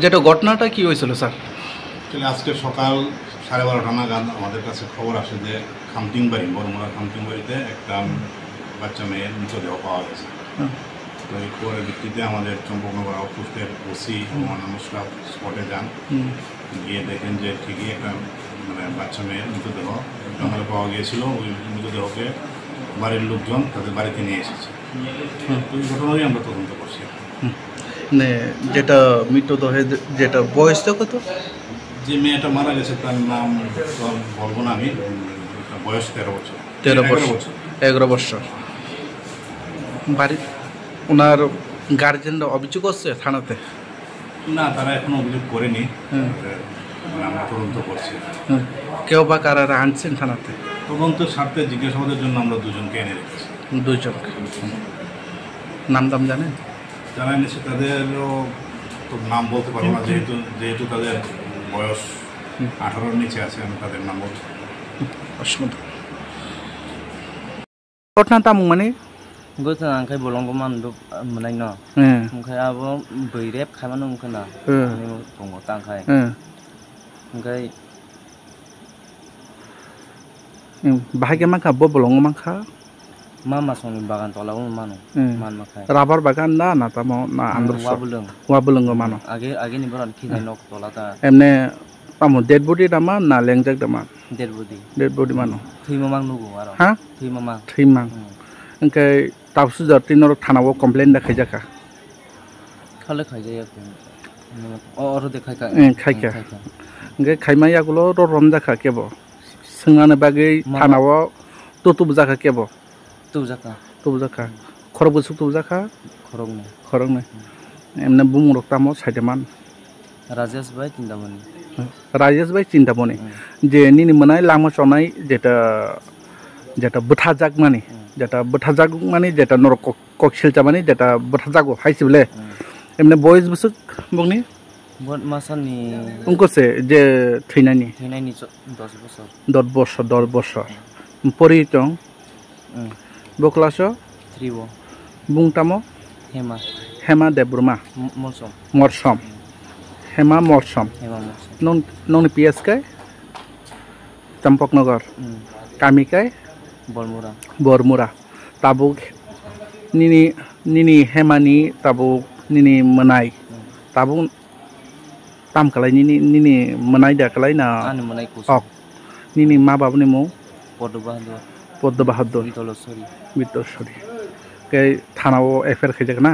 যেটা ঘটনাটা কি হয়েছিল স্যার? আজকে সকাল 12:30 নাগাদ আমাদের কাছে খবর আসে যে খামটিংবাড়ি, বড়মুড়া খামটিংবাড়িতে একটা বাচ্চা মেয়ের মৃতদেহ পাওয়া গেছে। তো এই খবরের ভিত্তিতে আমাদের চম্পকনগর আউটপোস্টের ওসি মোহাম্মদ মুশরাফ স্পটে যান, গিয়ে দেখেন যে ঠিকই একটা বাচ্চা মেয়ের মৃতদেহ জঙ্গলে পাওয়া গিয়েছিল। ওই মৃতদেহকে বাড়ির লোকজন তাদের বাড়িতে নিয়ে এসেছে। তো এই ঘটনারই আমরা তদন্ত করছি। যেটা মৃতদেহের যেটা বয়সটা কত? যে মেয়েটা মারা গেছে তার নাম বলবো না আমি, বয়স 13 বছর। 11 বছর। বাড়ি ওনার গার্জেনরা অভিযোগ করছে থানাতে? না, তারা এখনো অভিযোগ করেনি। আমরা তদন্ত করছি। কেউ বা কারা আনছেন থানাতে? তদন্তের স্বার্থে জিজ্ঞাসাবাদের জন্য আমরা দুজনকে এনে রেখেছি। দুইজনকে নাম দাম জানেন? যারা এনেছে তাদেরও তো নাম বলতে পারবো না, যেহেতু তাদের বয়স 18-র নিচে আছে, আমি তাদের নাম বলতে ঘটনা তাম মানে Gota angkai bolong ko man do manai no. Angkai abo beirep khaman angkai na. Ani mo tongo tangkai. Angkai bahage mangka bo bolong mangka mama soni bagan tola mano. Man makai. Rabar bagan na tamo na andro wabulung mano. Age ni boran khidai nok tola ta. Emne tamo dead body dama na lengjak dama. Dead body mano. Thui mamang nugo aro. Ha? Thui mamang. Angkai tapsu jartinor thanawo complain dekhai jaka. Khale khai jaya ko. Oro dekhai ka. Khaika. Angkai khaimaya gulo ro rom jaka kebo. Sengane bagai thanawo tutub jaka kebo. Tubu jaka. Khorok busuk tubu jaka. Khorok ne. Emne bumurok tamo saideman. Rajesh bhai Chintamani. Rajesh bhai Chintamani. Je nini manai lama chonai যেটা বঠাজাক মানে যেটা নর ককশিলচা মানে যেটা বঠাজাগো হাইছিবলে এমনি বয়স বসুক বংনি মাসানি উনকছে যে থৈনানি 10 বছর পরিচং বকলাস 3 বুংটামো হেমা দেববর্মা মরসম হেমা মরসম নন পিএসকে Champaknagar কামিকায় Bormura tabuk nini hemani tabuk nini menai tabuk tam kalai nini menai dah kalai na ok nini ma babu ni mo Poddo Bahadur Bitolsori ke thana o FR khejak na